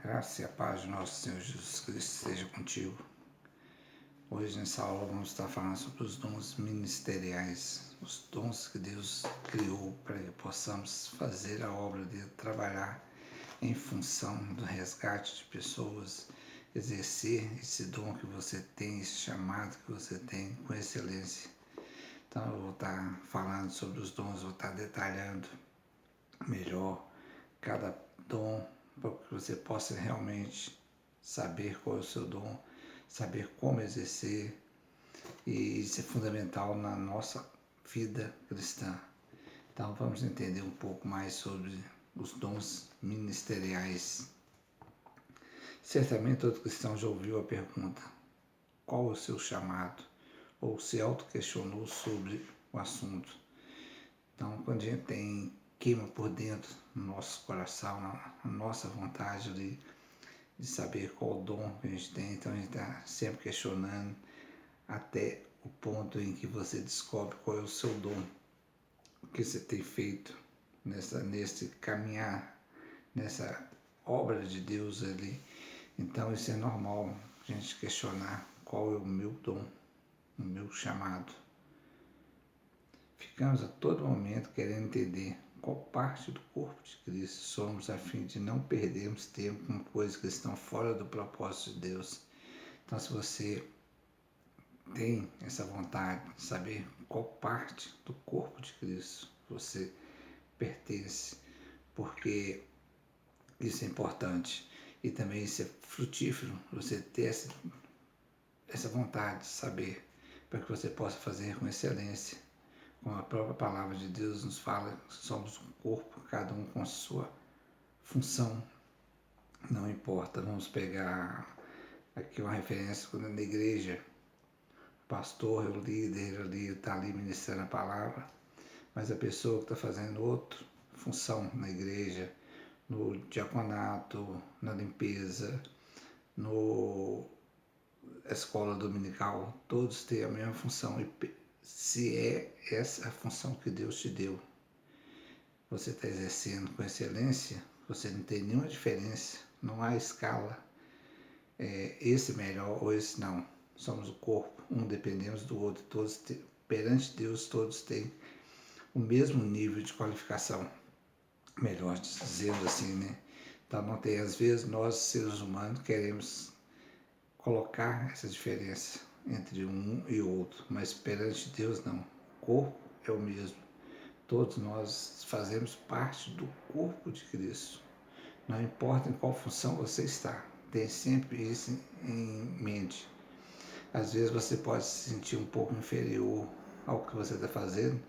Graça e a paz do nosso Senhor Jesus Cristo esteja contigo. Hoje nessa aula vamos estar falando sobre os dons ministeriais, os dons que Deus criou para que possamos fazer a obra de trabalhar em função do resgate de pessoas, exercer esse dom que você tem, esse chamado que você tem com excelência. Então eu vou estar falando sobre os dons, vou estar detalhando melhor cada dom, para que você possa realmente saber qual é o seu dom, saber como exercer, e isso é fundamental na nossa vida cristã. Então vamos entender um pouco mais sobre os dons ministeriais. Certamente todo cristão já ouviu a pergunta: qual é o seu chamado? Ou se auto-questionou sobre o assunto. Então, quando a gente queima por dentro no nosso coração, na nossa vontade de saber qual o dom que a gente tem, então a gente está sempre questionando até o ponto em que você descobre qual é o seu dom, o que você tem feito nesse caminhar, nessa obra de Deus ali. Então isso é normal, a gente questionar qual é o meu dom, o meu chamado. Ficamos a todo momento querendo entender qual parte do corpo de Cristo somos, a fim de não perdermos tempo com coisas que estão fora do propósito de Deus. Então, se você tem essa vontade de saber qual parte do corpo de Cristo você pertence, porque isso é importante e também isso é frutífero, você ter essa vontade de saber, para que você possa fazer com excelência. Como a própria palavra de Deus nos fala, somos um corpo, cada um com a sua função. Não importa, vamos pegar aqui uma referência quando na igreja, o pastor é o líder, ele está ali ministrando a palavra, mas a pessoa que está fazendo outra função na igreja, no diaconato, na limpeza, na escola dominical, todos têm a mesma função. E se é essa a função que Deus te deu, você está exercendo com excelência, você não tem nenhuma diferença, não há escala, esse melhor ou esse não. Somos o corpo, um dependemos do outro, todos perante Deus todos têm o mesmo nível de qualificação, melhor dizendo assim, né? Então não tem, às vezes nós seres humanos queremos colocar essa diferença entre um e outro, mas perante Deus não, o corpo é o mesmo. Todos nós fazemos parte do corpo de Cristo. Não importa em qual função você está, tenha sempre isso em mente. Às vezes você pode se sentir um pouco inferior ao que você está fazendo,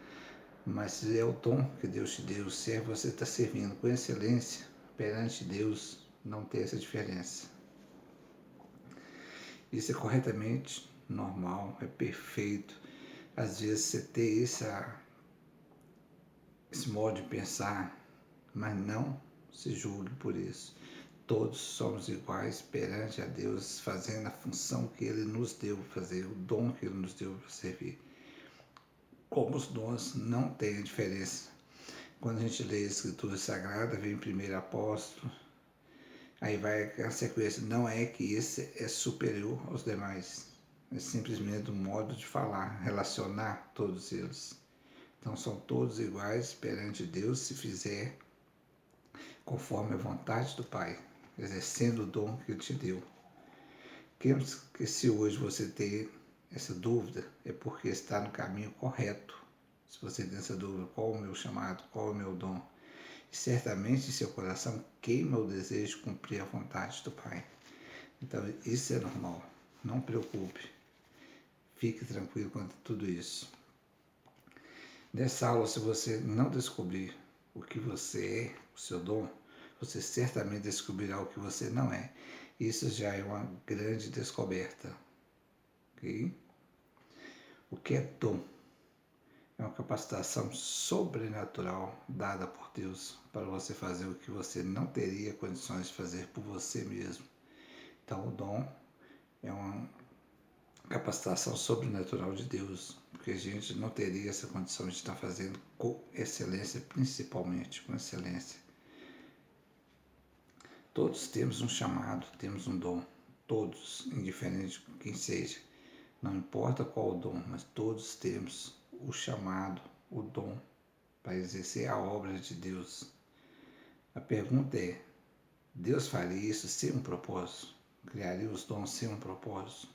mas se é o dom que Deus te deu, se você está servindo com excelência, perante Deus não tem essa diferença. Isso é corretamente normal, é perfeito. Às vezes você tem esse modo de pensar, mas não se julgue por isso. Todos somos iguais perante a Deus, fazendo a função que Ele nos deu para fazer, o dom que Ele nos deu para servir. Como os dons não têm diferença. Quando a gente lê a Escritura Sagrada, vem primeiro apóstolo, aí vai a sequência. Não é que esse é superior aos demais, é simplesmente um modo de falar, relacionar todos eles. Então são todos iguais perante Deus se fizer conforme a vontade do Pai, exercendo o dom que Ele te deu. Que se hoje você tem essa dúvida, é porque está no caminho correto. Se você tem essa dúvida, qual o meu chamado, qual o meu dom? E certamente seu coração queima o desejo de cumprir a vontade do Pai. Então isso é normal, não preocupe, fique tranquilo quanto a tudo isso. Nessa aula, se você não descobrir o que você é, o seu dom, você certamente descobrirá o que você não é. Isso já é uma grande descoberta. Okay? O que é dom? É uma capacitação sobrenatural dada por Deus para você fazer o que você não teria condições de fazer por você mesmo. Então o dom é uma capacitação sobrenatural de Deus, porque a gente não teria essa condição de estar fazendo com excelência, principalmente com excelência. Todos temos um chamado, temos um dom. Todos, indiferente de quem seja. Não importa qual o dom, mas todos temos o chamado, o dom, para exercer a obra de Deus. A pergunta é, Deus faria isso sem um propósito? Criaria os dons sem um propósito?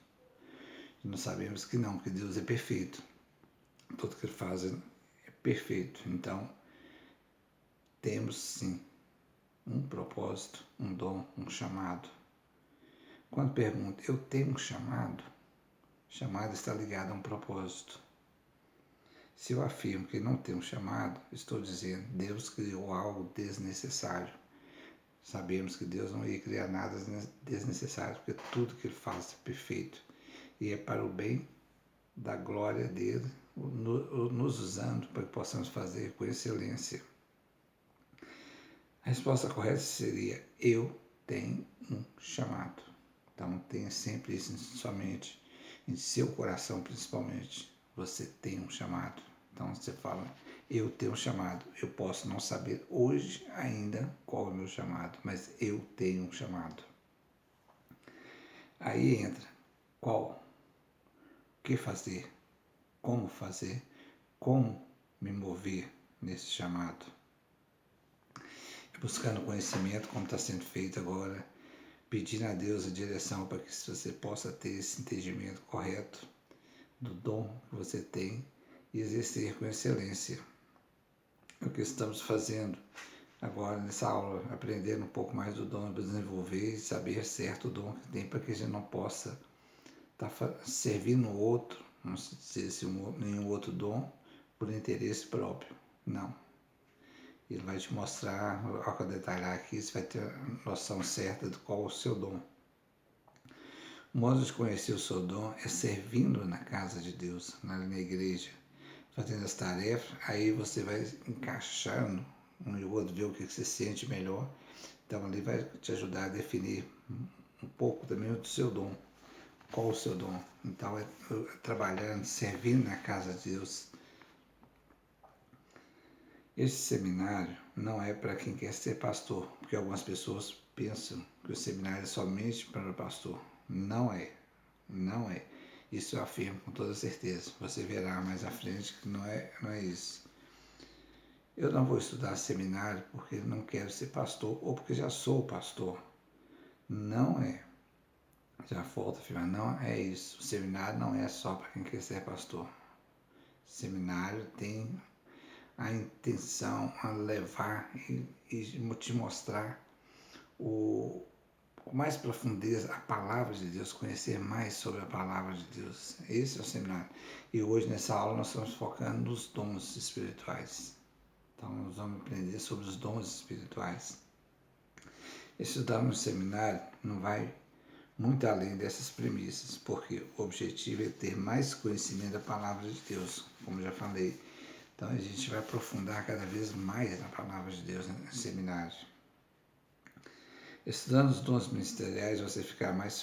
E nós sabemos que não, que Deus é perfeito. Tudo que Ele faz é perfeito. Então, temos sim um propósito, um dom, um chamado. Quando pergunto, eu tenho um chamado? Chamado está ligado a um propósito. Se eu afirmo que não tenho um chamado, estou dizendo Deus criou algo desnecessário. Sabemos que Deus não ia criar nada desnecessário, porque tudo que Ele faz é perfeito. E é para o bem da glória dEle, nos usando para que possamos fazer com excelência. A resposta correta seria, eu tenho um chamado. Então tenha sempre isso em sua mente, em seu coração principalmente. Você tem um chamado. Então você fala, eu tenho um chamado. Eu posso não saber hoje ainda qual é o meu chamado, mas eu tenho um chamado. Aí entra qual, o que fazer, como me mover nesse chamado. Buscando conhecimento, como está sendo feito agora, pedindo a Deus a direção para que você possa ter esse entendimento correto do dom que você tem e exercer com excelência. É o que estamos fazendo agora nessa aula, aprendendo um pouco mais do dom, para desenvolver e saber certo o dom que tem, para que a gente não possa estar servindo o outro, não sei se nenhum outro dom, por interesse próprio. Não. Ele vai te mostrar, ao detalhar aqui, você vai ter a noção certa de qual é o seu dom. O modo de conhecer o seu dom é servindo na casa de Deus, na igreja, fazendo as tarefas, aí você vai encaixando um e o outro, ver o que você sente melhor. Então ali vai te ajudar a definir um pouco também do seu dom. Qual o seu dom? Então é trabalhando, servindo na casa de Deus. Esse seminário não é para quem quer ser pastor, porque algumas pessoas pensam que o seminário é somente para o pastor. Não é, não é. Isso eu afirmo com toda certeza. Você verá mais à frente que não é isso. Eu não vou estudar seminário porque não quero ser pastor ou porque já sou pastor. Não é. Já volto a afirmar, não é isso. O seminário não é só para quem quer ser pastor. O seminário tem a intenção a levar e te mostrar com mais profundeza a palavra de Deus, conhecer mais sobre a palavra de Deus. Esse é o seminário. E hoje nessa aula nós estamos focando nos dons espirituais. Então nós vamos aprender sobre os dons espirituais. Estudar no seminário não vai muito além dessas premissas, porque o objetivo é ter mais conhecimento da palavra de Deus, como já falei. Então a gente vai aprofundar cada vez mais na palavra de Deus no seminário. Estudando os dons ministeriais, você ficará mais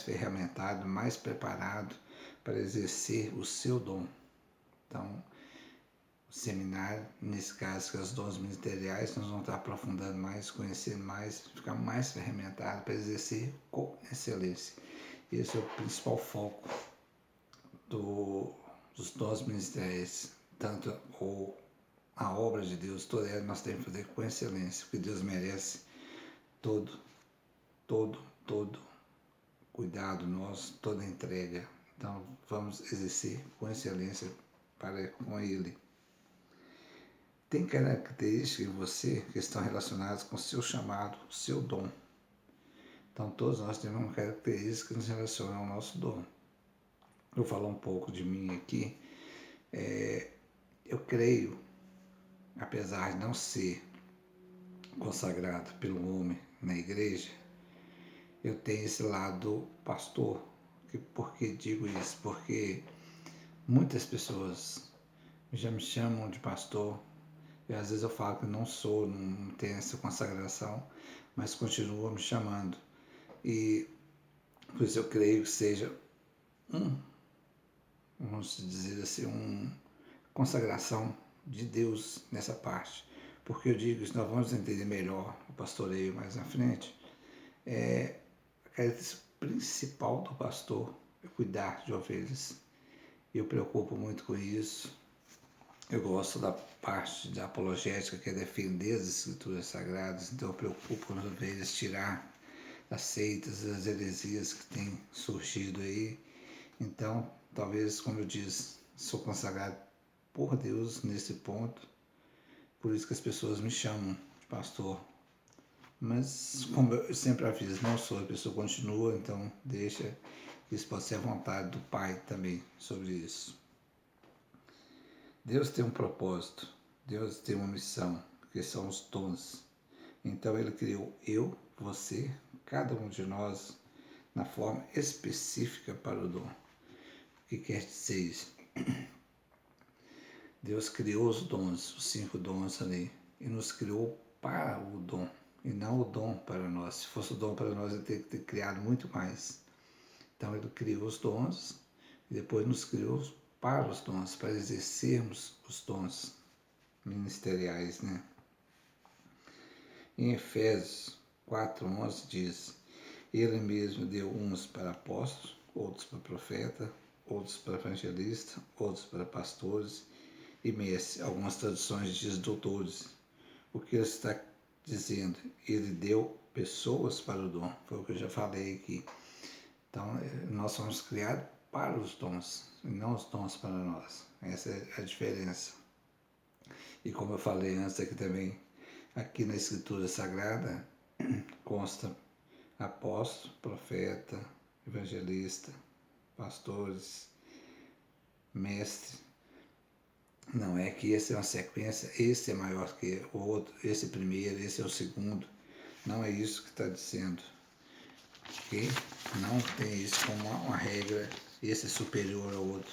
ferramentado, mais preparado para exercer o seu dom. Então, o seminário, nesse caso, que é os dons ministeriais, nós vamos estar aprofundando mais, conhecendo mais, ficar mais ferramentado para exercer com excelência. Esse é o principal foco dos dons ministeriais. Tanto a obra de Deus, toda ela nós temos que fazer com excelência, porque Deus merece todo cuidado nosso, toda entrega. Então vamos exercer com excelência com Ele. Tem características em você que estão relacionadas com o seu chamado, o seu dom. Então todos nós temos uma característica que nos relaciona ao nosso dom. Eu vou falar um pouco de mim aqui. Eu creio, apesar de não ser consagrado pelo homem na igreja, eu tenho esse lado pastor. Por que digo isso? Porque muitas pessoas já me chamam de pastor, e às vezes eu falo que não sou, não tenho essa consagração, mas continuam me chamando. E por isso eu creio que seja vamos dizer assim, uma consagração de Deus nessa parte. Porque eu digo isso, nós vamos entender melhor o pastoreio mais na frente. A característica principal do pastor é cuidar de ovelhas. Eu preocupo muito com isso. Eu gosto da parte da apologética, que é defender as escrituras sagradas, então eu preocupo com as ovelhas, tirar as seitas, as heresias que têm surgido aí. Então, talvez, como eu disse, sou consagrado por Deus nesse ponto, por isso que as pessoas me chamam de pastor. Mas, como eu sempre aviso, não sou, a pessoa continua, então deixa, isso pode ser a vontade do Pai também sobre isso. Deus tem um propósito, Deus tem uma missão, que são os dons. Então Ele criou eu, você, cada um de nós, na forma específica para o dom. O que quer dizer isso? Deus criou os dons, os 5 dons ali, e nos criou para o dom, e não o dom para nós. Se fosse o dom para nós, Ele teria que ter criado muito mais. Então Ele criou os dons, e depois nos criou para os dons, para exercermos os dons ministeriais, né? Em Efésios 4:11 diz: Ele mesmo deu uns para apóstolos, outros para profeta, outros para evangelista, outros para pastores e mestres. Algumas traduções diz doutores. O que ele está dizendo? Ele deu pessoas para o dom. Foi o que eu já falei aqui. Então, nós somos criados para os dons, e não os dons para nós. Essa é a diferença. E como eu falei antes aqui também, aqui na Escritura Sagrada, consta apóstolo, profeta, evangelista, pastores, mestre. Não é que essa é uma sequência, esse é maior que o outro, esse é primeiro, esse é o segundo. Não é isso que está dizendo. Okay? Não tem isso como uma regra, esse é superior ao outro.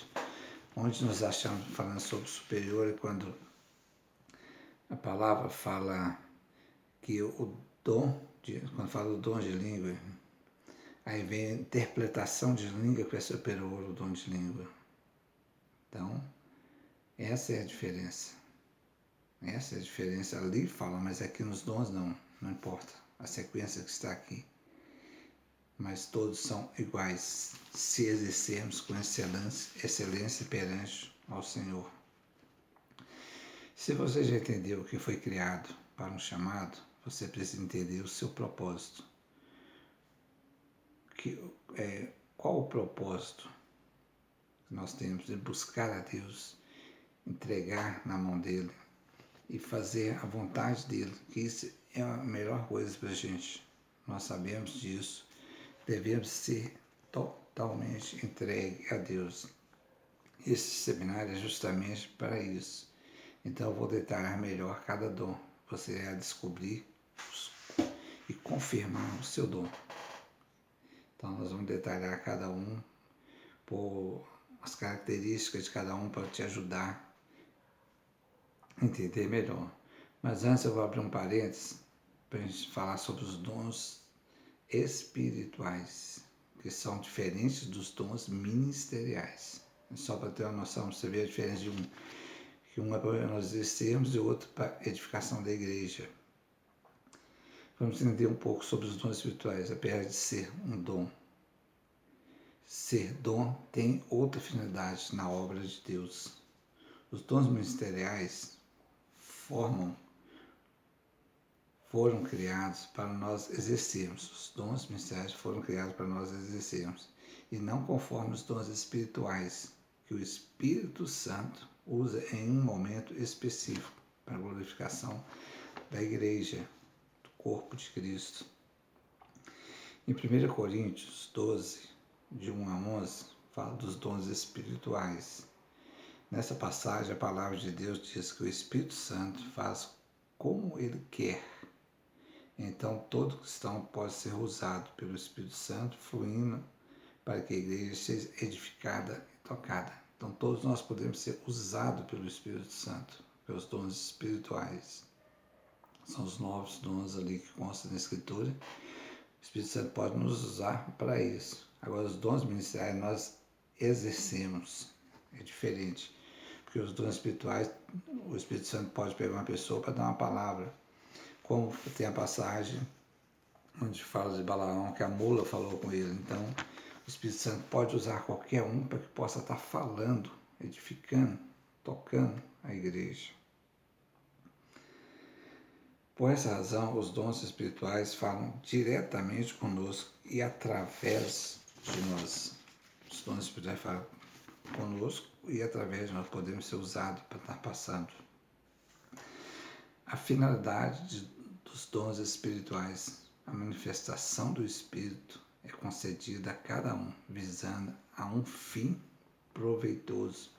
Onde nós achamos falando sobre superior é quando a palavra fala que o dom, quando fala do dom de língua, aí vem a interpretação de língua que é superior ao dom de língua. Então, essa é a diferença. Essa é a diferença. Ali fala, mas aqui nos dons não importa a sequência que está aqui. Mas todos são iguais se exercermos com excelência perante ao Senhor. Se você já entendeu que foi criado para um chamado, você precisa entender o seu propósito. Qual o propósito que nós temos de buscar a Deus, entregar na mão dele e fazer a vontade dele, que isso é a melhor coisa para a gente. Nós sabemos disso, devemos ser totalmente entregue a Deus. Esse seminário é justamente para isso. Então eu vou detalhar melhor cada dom. Você irá descobrir e confirmar o seu dom. Então nós vamos detalhar cada um, por as características de cada um para te ajudar a entender melhor. Mas antes eu vou abrir um parênteses para a gente falar sobre os dons espirituais, que são diferentes dos dons ministeriais. Só para ter uma noção, você vê a diferença de que um é para nós exercermos e o outro para a edificação da igreja. Vamos entender um pouco sobre os dons espirituais, apesar de ser um dom. Ser dom tem outra finalidade na obra de Deus. Os dons ministeriais foram criados para nós exercermos. Os dons ministeriais foram criados para nós exercermos. E não conforme os dons espirituais, que o Espírito Santo usa em um momento específico para a glorificação da igreja, do corpo de Cristo. Em 1 Coríntios 12, de 1 a 11, fala dos dons espirituais. Nessa passagem, a palavra de Deus diz que o Espírito Santo faz como Ele quer. Então, todo cristão pode ser usado pelo Espírito Santo, fluindo para que a igreja seja edificada e tocada. Então, todos nós podemos ser usados pelo Espírito Santo, pelos dons espirituais. São os novos dons ali que constam na Escritura. O Espírito Santo pode nos usar para isso. Agora, os dons ministeriais nós exercemos. É diferente. Porque os dons espirituais, o Espírito Santo pode pegar uma pessoa para dar uma palavra. Como tem a passagem onde fala de Balaão, que a mula falou com ele. Então, o Espírito Santo pode usar qualquer um para que possa estar falando, edificando, tocando a igreja. Por essa razão, os dons espirituais falam diretamente conosco e através de nós. Os dons espirituais falam conosco e através de nós podemos ser usados para estar passando. A finalidade dos dons espirituais, a manifestação do Espírito é concedida a cada um, visando a um fim proveitoso.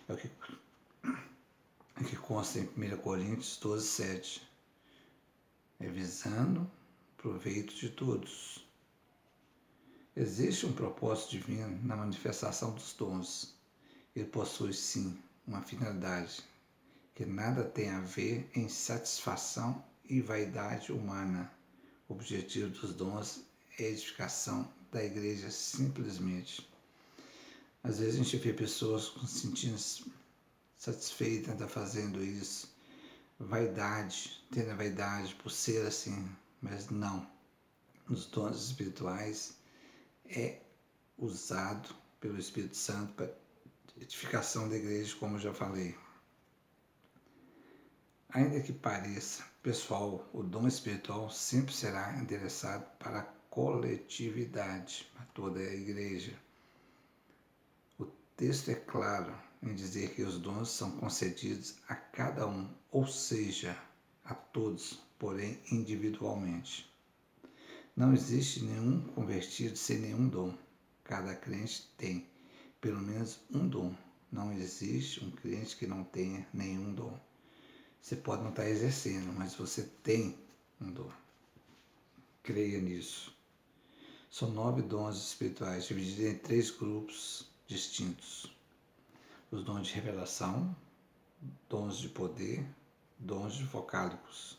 É o que consta em 1 Coríntios 12, 7. É visando proveito de todos. Existe um propósito divino na manifestação dos dons. Ele possui, sim, uma finalidade que nada tem a ver em satisfação e vaidade humana. O objetivo dos dons é a edificação da igreja simplesmente. Às vezes a gente vê pessoas se sentindo satisfeitas de estar fazendo isso, vaidade, tendo a vaidade por ser assim, mas não. Os dons espirituais é usado pelo Espírito Santo para edificação da igreja, como eu já falei. Ainda que pareça pessoal, o dom espiritual sempre será endereçado para a coletividade, para toda a igreja. O texto é claro em dizer que os dons são concedidos a cada um, ou seja, a todos, porém individualmente. Não existe nenhum convertido sem nenhum dom. Cada crente tem pelo menos um dom. Não existe um crente que não tenha nenhum dom. Você pode não estar exercendo, mas você tem um dom. Creia nisso. São 9 dons espirituais, divididos em 3 grupos distintos. Os dons de revelação, dons de poder, dons vocálicos.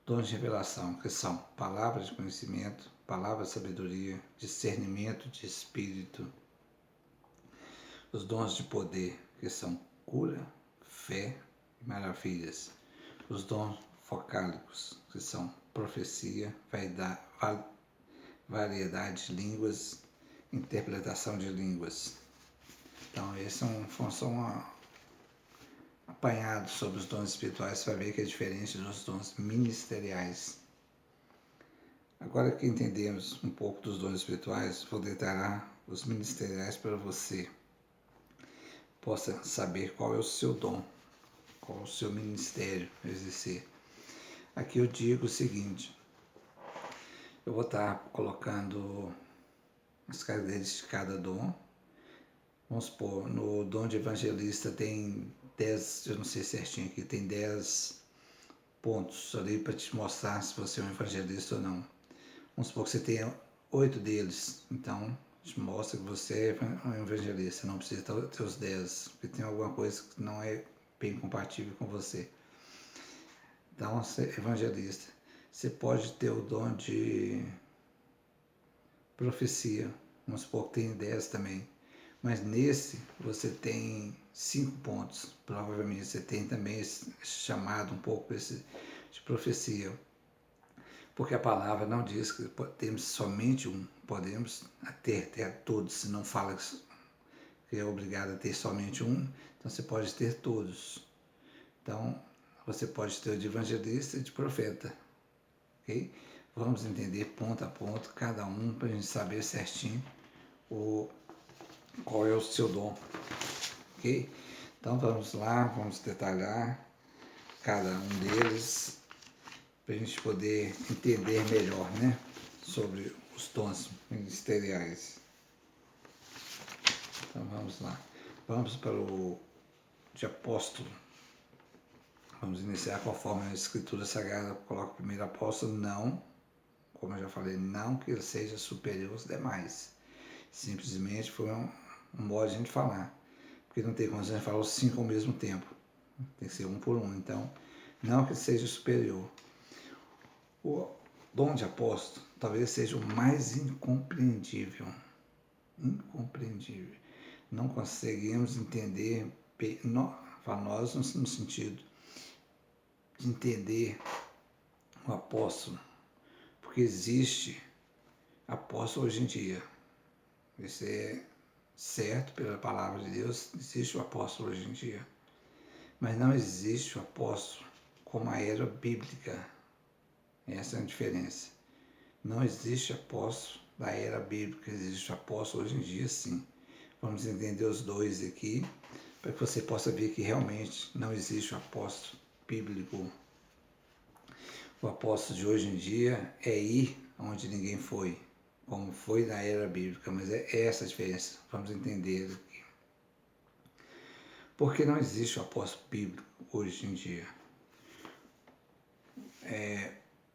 Dons de revelação, que são palavras de conhecimento, palavras de sabedoria, discernimento de espírito. Os dons de poder, que são cura, fé e maravilhas. Os dons vocálicos, que são profecia, variedade de línguas, interpretação de línguas. Então, esses são apanhados sobre os dons espirituais. Você vai ver que é diferente dos dons ministeriais. Agora que entendemos um pouco dos dons espirituais, vou detalhar os ministeriais para você possa saber qual é o seu dom, qual é o seu ministério a exercer. Aqui eu digo o seguinte: eu vou estar colocando as características de cada dom. Vamos supor, no dom de evangelista tem 10, eu não sei certinho aqui, tem 10 pontos ali para te mostrar se você é um evangelista ou não. Vamos supor que você tenha 8 deles, então te mostra que você é um evangelista, não precisa ter os 10, porque tem alguma coisa que não é bem compatível com você. Então, você é evangelista. Você pode ter o dom de profecia, vamos supor que tem 10 também. Mas nesse você tem 5 pontos. Provavelmente você tem também esse chamado um pouco de profecia. Porque a palavra não diz que temos somente um. Podemos ter todos. Se não fala que é obrigado a ter somente um, então você pode ter todos. Então, você pode ter o de evangelista e de profeta. Ok? Vamos entender ponto a ponto, cada um, para a gente saber certinho qual é o seu dom, ok? Então vamos lá, vamos detalhar cada um deles para a gente poder entender melhor, né, sobre os dons ministeriais. Então vamos lá, vamos para o de apóstolo. Vamos iniciar conforme a Escritura Sagrada coloca o primeiro apóstolo, não, como eu já falei, não que ele seja superior aos demais. Simplesmente foi um modo de a gente falar. Porque não tem como a gente falar os 5 ao mesmo tempo. Tem que ser um por um. Então, não que seja superior. O dom de apóstolo talvez seja o mais incompreendível. Incompreendível. Não conseguimos entender Falo nós no sentido de entender o apóstolo, porque existe apóstolo hoje em dia. Isso é certo pela palavra de Deus, existe o apóstolo hoje em dia. Mas não existe o apóstolo como a era bíblica. Essa é a diferença. Não existe apóstolo da era bíblica, existe o apóstolo hoje em dia, sim. Vamos entender os dois aqui, para que você possa ver que realmente não existe o apóstolo bíblico. O apóstolo de hoje em dia é ir onde ninguém foi, como foi na era bíblica, mas é essa a diferença. Vamos entender aqui. Porque não existe o apóstolo bíblico hoje em dia.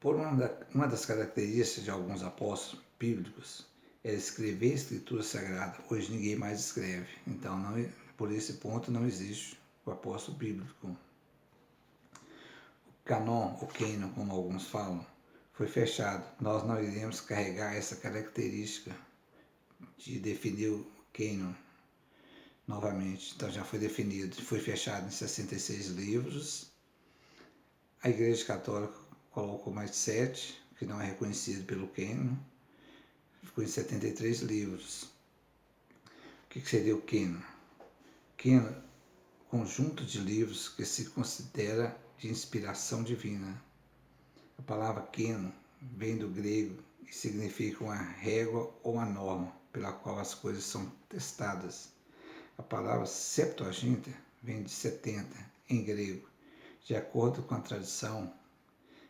Por uma das características de alguns apóstolos bíblicos é escrever a Escritura Sagrada. Hoje ninguém mais escreve. Então, por esse ponto, não existe o apóstolo bíblico. O canon, ou cânon, como alguns falam, foi fechado. Nós não iremos carregar essa característica de definir o cânon novamente. Então, já foi definido. Foi fechado em 66 livros. A Igreja Católica colocou mais 7, que não é reconhecido pelo cânon. Ficou em 73 livros. O que seria o cânon? Cânon, conjunto de livros que se considera de inspiração divina. A palavra cânon vem do grego e significa uma régua ou uma norma pela qual as coisas são testadas. A palavra Septuaginta vem de 70, em grego. De acordo com a tradição,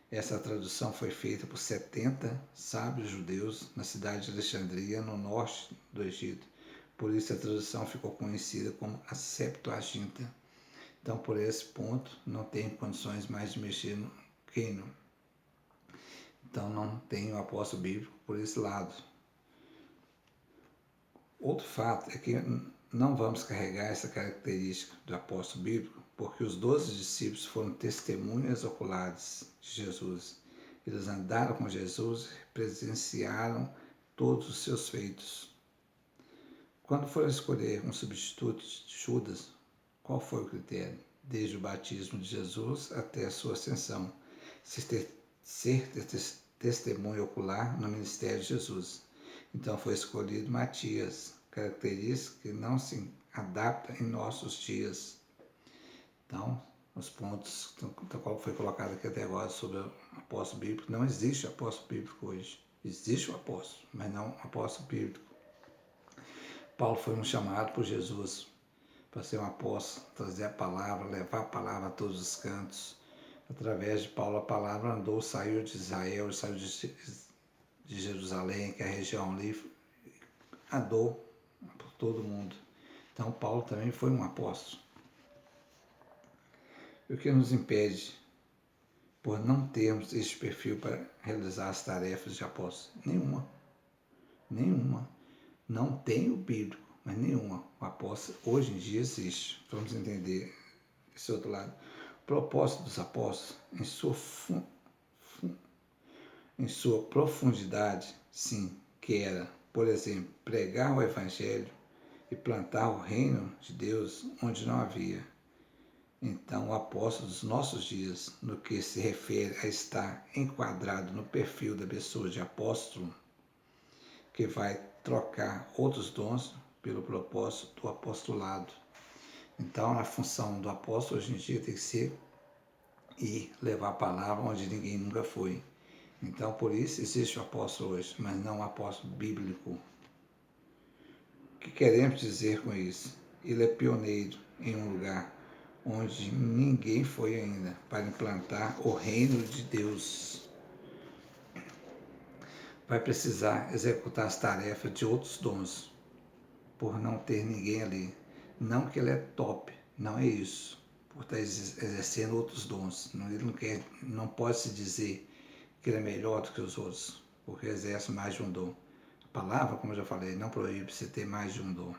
essa tradução foi feita por 70 sábios judeus na cidade de Alexandria, no norte do Egito. Por isso a tradução ficou conhecida como a Septuaginta. Então, por esse ponto, não tem condições mais de mexer no cânon. Então, não tem o apóstolo bíblico por esse lado. Outro fato é que não vamos carregar essa característica do apóstolo bíblico, porque os 12 discípulos foram testemunhas oculares de Jesus. Eles andaram com Jesus e presenciaram todos os seus feitos. Quando foram escolher um substituto de Judas, qual foi o critério? Desde o batismo de Jesus até a sua ascensão, ser testemunha ocular no ministério de Jesus. Então foi escolhido Matias, característica que não se adapta em nossos dias. Então, os pontos qual foi colocado aqui até agora sobre o apóstolo bíblico, não existe apóstolo bíblico hoje. Existe o apóstolo, mas não o apóstolo bíblico. Paulo foi um chamado por Jesus para ser um apóstolo, trazer a palavra, levar a palavra a todos os cantos. Através de Paulo, a palavra andou, saiu de Israel, saiu de Jerusalém, que é a região ali, andou por todo mundo. Então, Paulo também foi um apóstolo. E o que nos impede por não termos esse perfil para realizar as tarefas de apóstolo? Nenhuma. Não tem o bíblico, mas nenhuma. O apóstolo hoje em dia existe. Vamos entender esse outro lado. O propósito dos apóstolos, em sua profundidade, sim, que era, por exemplo, pregar o Evangelho e plantar o reino de Deus onde não havia. Então, o apóstolo dos nossos dias, no que se refere a estar enquadrado no perfil da pessoa de apóstolo, que vai trocar outros dons pelo propósito do apostolado. Então, a função do apóstolo hoje em dia tem que ser ir levar a palavra onde ninguém nunca foi. Então, por isso existe o apóstolo hoje, mas não o apóstolo bíblico. O que queremos dizer com isso? Ele é pioneiro em um lugar onde ninguém foi ainda, para implantar o reino de Deus. Vai precisar executar as tarefas de outros dons, por não ter ninguém ali. Não que ele é top, não é isso. Por estar exercendo outros dons. Ele não pode se dizer que ele é melhor do que os outros, porque exerce mais de um dom. A palavra, como eu já falei, não proíbe você ter mais de um dom.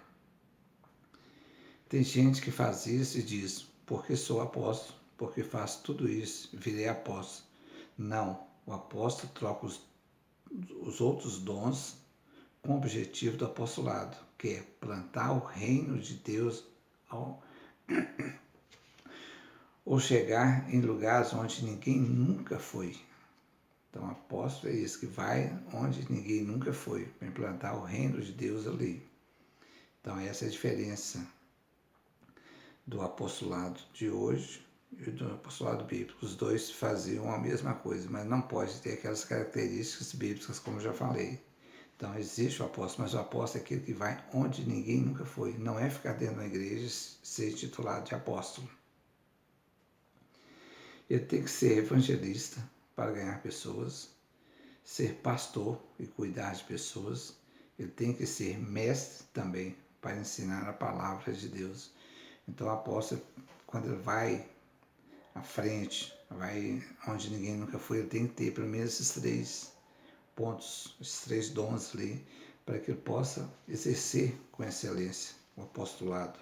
Tem gente que faz isso e diz, porque sou apóstolo, porque faço tudo isso, virei apóstolo. Não, o apóstolo troca os outros dons com o objetivo do apostolado, que é plantar o reino de Deus ou chegar em lugares onde ninguém nunca foi. Então, apóstolo é isso, que vai onde ninguém nunca foi, para implantar o reino de Deus ali. Então, essa é a diferença do apostolado de hoje e do apostolado bíblico. Os dois faziam a mesma coisa, mas não pode ter aquelas características bíblicas, como eu já falei. Então, existe o apóstolo, mas o apóstolo é aquele que vai onde ninguém nunca foi. Não é ficar dentro da igreja e ser titulado de apóstolo. Ele tem que ser evangelista para ganhar pessoas, ser pastor e cuidar de pessoas. Ele tem que ser mestre também para ensinar a palavra de Deus. Então, o apóstolo, quando ele vai à frente, vai onde ninguém nunca foi, ele tem que ter pelo menos esses 3 pontos, esses 3 dons ali, para que ele possa exercer com excelência o apostolado,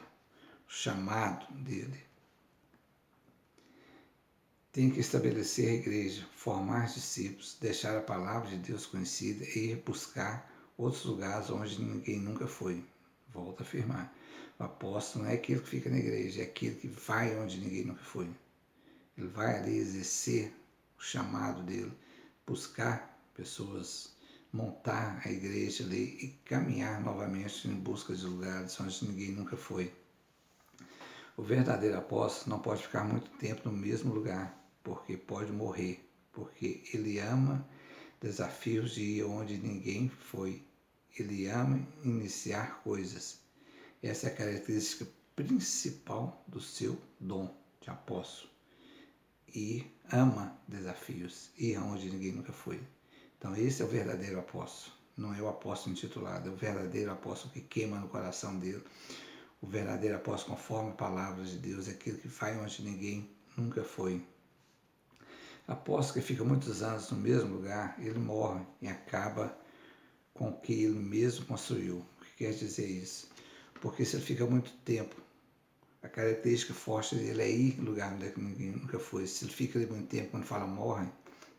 o chamado dele. Tem que estabelecer a igreja, formar discípulos, deixar a palavra de Deus conhecida e ir buscar outros lugares onde ninguém nunca foi. Volto a afirmar. O apóstolo não é aquele que fica na igreja, é aquele que vai onde ninguém nunca foi. Ele vai ali exercer o chamado dele, buscar pessoas, montar a igreja ali e caminhar novamente em busca de lugares onde ninguém nunca foi. O verdadeiro apóstolo não pode ficar muito tempo no mesmo lugar, porque pode morrer, porque ele ama desafios de ir onde ninguém foi. Ele ama iniciar coisas. Essa é a característica principal do seu dom de apóstolo. E ama desafios, ir onde ninguém nunca foi. Então esse é o verdadeiro apóstolo. Não é o apóstolo intitulado, é o verdadeiro apóstolo que queima no coração dele. O verdadeiro apóstolo conforme a palavra de Deus é aquele que vai onde ninguém nunca foi. Apóstolo que fica muitos anos no mesmo lugar, ele morre e acaba com o que ele mesmo construiu. O que quer dizer isso? Porque se ele fica muito tempo, a característica forte dele é ir em lugar onde ninguém nunca foi. Se ele fica ali muito tempo, quando fala morre,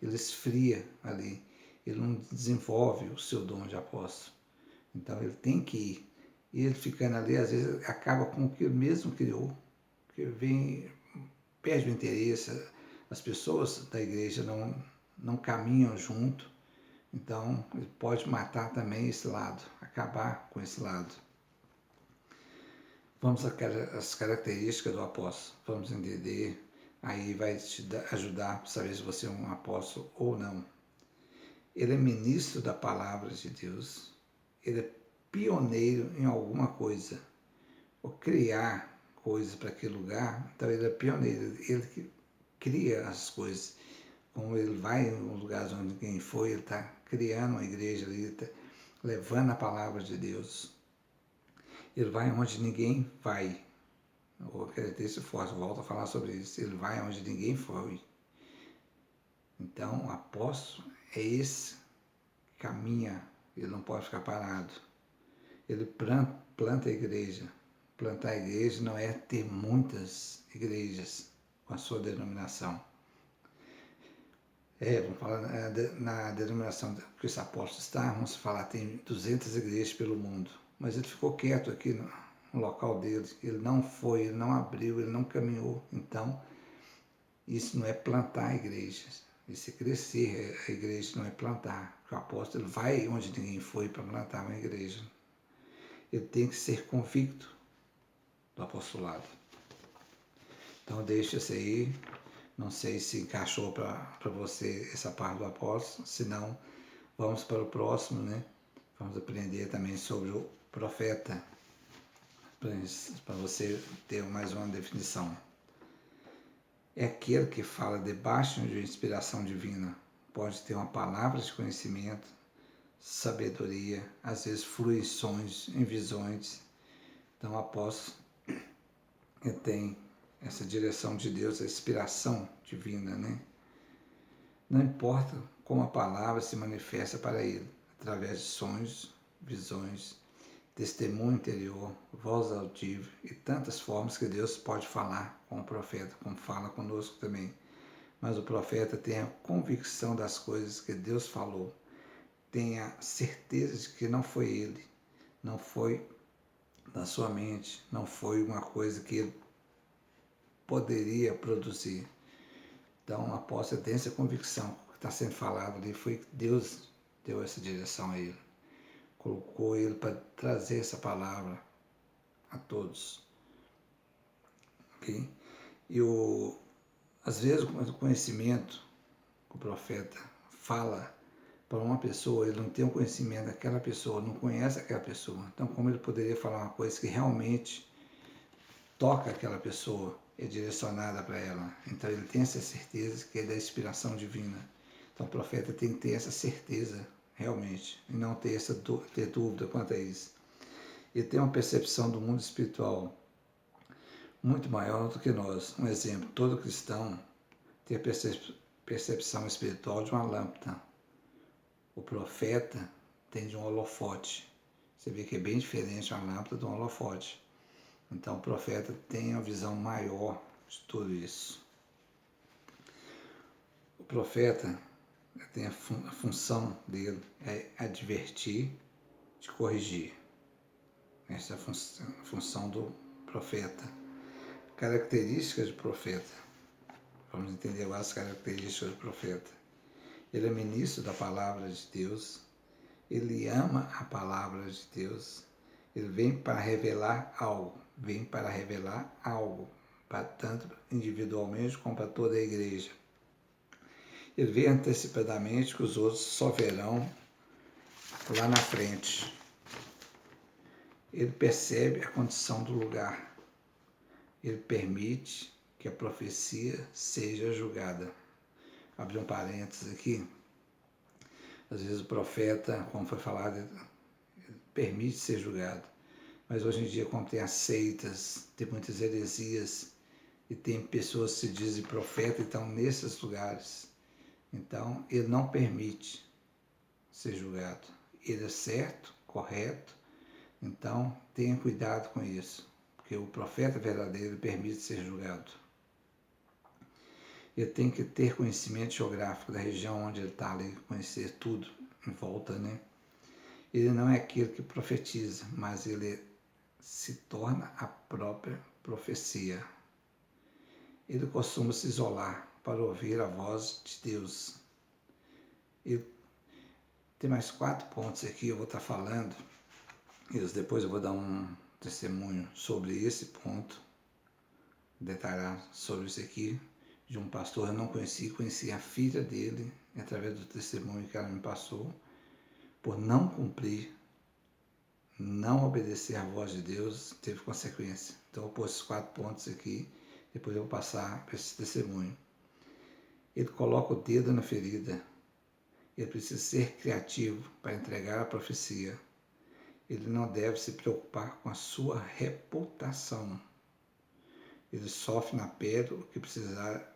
ele esfria ali. Ele não desenvolve o seu dom de apóstolo. Então ele tem que ir. E ele ficando ali, às vezes, acaba com o que ele mesmo criou. Porque perde o interesse, as pessoas da igreja não caminham junto. Então ele pode matar também esse lado, acabar com esse lado. Vamos às características do apóstolo, vamos entender, aí vai te ajudar para saber se você é um apóstolo ou não. Ele é ministro da palavra de Deus, ele é pioneiro em alguma coisa, ou criar coisas para aquele lugar, então ele é pioneiro, ele que cria as coisas. Como ele vai em lugares onde ninguém foi, ele está criando uma igreja ali, ele está levando a palavra de Deus. Ele vai onde ninguém vai. O característica forte, volto a falar sobre isso. Ele vai onde ninguém foi. Então, o apóstolo é esse que caminha, ele não pode ficar parado. Ele planta a igreja. Plantar a igreja não é ter muitas igrejas com a sua denominação. Vamos falar na denominação que esse apóstolo está, vamos falar, tem 200 igrejas pelo mundo. Mas ele ficou quieto aqui no local dele. Ele não foi, ele não abriu, ele não caminhou. Então, isso não é plantar igrejas. Isso é crescer a igreja, não é plantar. Porque o apóstolo ele vai onde ninguém foi para plantar uma igreja. Ele tem que ser convicto do apostolado. Então, deixa isso aí. Não sei se encaixou para você essa parte do apóstolo. Se não, vamos para o próximo, né? Vamos aprender também sobre o profeta, para você ter mais uma definição. É aquele que fala debaixo de inspiração divina. Pode ter uma palavra de conhecimento, sabedoria, às vezes flui em sonhos, em visões. Então, o apóstolo tem essa direção de Deus, a inspiração divina, né? Não importa como a palavra se manifesta para ele, através de sonhos, visões, testemunho interior, voz audível e tantas formas que Deus pode falar com o profeta, como fala conosco também. Mas o profeta tem a convicção das coisas que Deus falou, tem a certeza de que não foi ele, não foi da sua mente, não foi uma coisa que ele poderia produzir. Então, o apóstolo tem essa convicção que está sendo falado ali, foi que Deus deu essa direção a ele. Colocou ele para trazer essa palavra a todos. Okay? E às vezes o conhecimento que o profeta fala para uma pessoa, ele não tem o conhecimento daquela pessoa, não conhece aquela pessoa. Então, como ele poderia falar uma coisa que realmente toca aquela pessoa, é direcionada para ela. Então, ele tem essa certeza que é da inspiração divina. Então, o profeta tem que ter essa certeza realmente, e não ter dúvida quanto a isso. Ele tem uma percepção do mundo espiritual muito maior do que nós. Um exemplo, todo cristão tem a percepção espiritual de uma lâmpada. O profeta tem de um holofote. Você vê que é bem diferente uma lâmpada de um holofote. Então o profeta tem a visão maior de tudo isso. O profeta tem a função dele é advertir, de corrigir. Essa é a função do profeta. Características do profeta. Vamos entender agora as características do profeta. Ele é ministro da palavra de Deus. Ele ama a palavra de Deus. Ele vem para revelar algo. Vem para revelar algo. Para tanto individualmente como para toda a igreja. Ele vê antecipadamente que os outros só verão lá na frente. Ele percebe a condição do lugar. Ele permite que a profecia seja julgada. Abrir um parênteses aqui. Às vezes o profeta, como foi falado, permite ser julgado. Mas hoje em dia, como tem as seitas, tem muitas heresias, e tem pessoas que se dizem profeta e estão nesses lugares. Então, ele não permite ser julgado. Ele é certo, correto. Então, tenha cuidado com isso. Porque o profeta verdadeiro permite ser julgado. Ele tem que ter conhecimento geográfico da região onde ele está ali, conhecer tudo em volta, né? Ele não é aquele que profetiza, mas ele se torna a própria profecia. Ele costuma se isolar para ouvir a voz de Deus. E tem mais 4 pontos aqui, eu vou estar falando. Depois eu vou dar um testemunho sobre esse ponto, detalhar sobre isso aqui, de um pastor eu não conheci a filha dele, através do testemunho que ela me passou, por não cumprir, não obedecer à voz de Deus, teve consequência. Então eu pus esses 4 pontos aqui, depois eu vou passar para esse testemunho. Ele coloca o dedo na ferida, ele precisa ser criativo para entregar a profecia. Ele não deve se preocupar com a sua reputação. Ele sofre na pele o que precisa